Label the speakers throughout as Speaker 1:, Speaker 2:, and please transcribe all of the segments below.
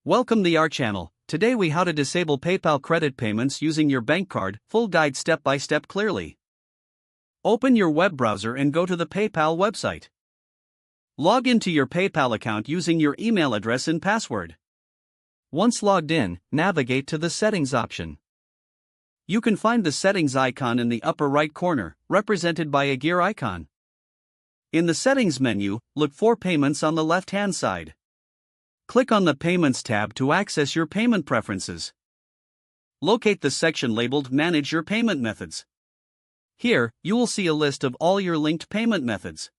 Speaker 1: Welcome to our channel. Today we how to disable PayPal credit payments using your bank card, full guide step by step clearly. Open your web browser and go to the PayPal website. Log into your PayPal account using your email address and password. Once logged in, navigate to the settings option. You can find the settings icon in the upper right corner, represented by a gear icon. In the settings menu, look for payments on the left-hand side. Click on the Payments tab to access your payment preferences. Locate the section labeled Manage Your Payment Methods. Here, you will see a list of all your linked payment methods.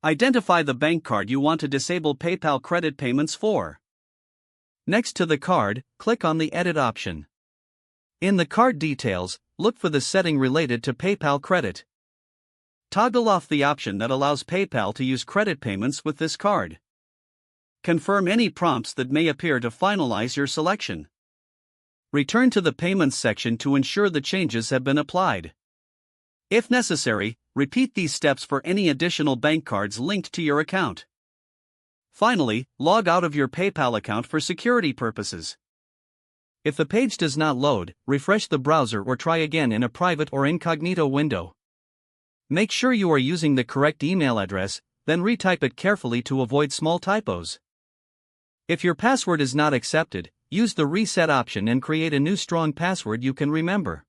Speaker 1: Identify the bank card you want to disable PayPal credit payments for. Next to the card, click on the Edit option. In the card details, look for the setting related to PayPal credit. Toggle off the option that allows PayPal to use credit payments with this card. Confirm any prompts that may appear to finalize your selection. Return to the Payments section to ensure the changes have been applied. If necessary, repeat these steps for any additional bank cards linked to your account. Finally, log out of your PayPal account for security purposes. If the page does not load, refresh the browser or try again in a private or incognito window. Make sure you are using the correct email address, then retype it carefully to avoid small typos. If your password is not accepted, use the reset option and create a new strong password you can remember.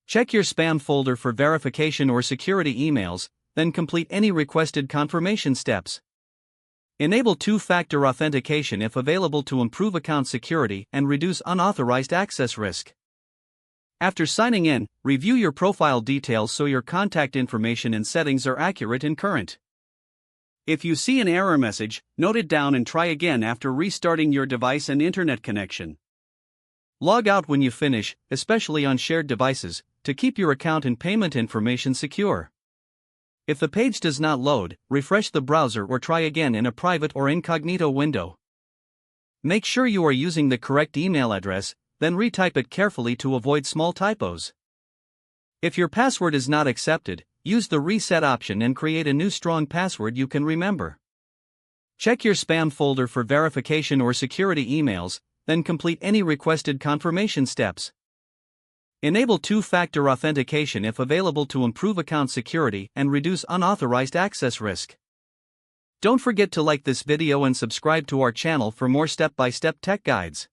Speaker 1: Check your spam folder for verification or security emails, then complete any requested confirmation steps. Enable two-factor authentication if available to improve account security and reduce unauthorized access risk. After signing in, review your profile details so your contact information and settings are accurate and current. If you see an error message, note it down and try again after restarting your device and internet connection. Log out when you finish, especially on shared devices, to keep your account and payment information secure. If the page does not load, refresh the browser or try again in a private or incognito window. Make sure you are using the correct email address, then retype it carefully to avoid small typos. If your password is not accepted, use the reset option and create a new strong password you can remember. Check your spam folder for verification or security emails, then complete any requested confirmation steps. Enable two-factor authentication if available to improve account security and reduce unauthorized access risk. Don't forget to like this video and subscribe to our channel for more step-by-step tech guides.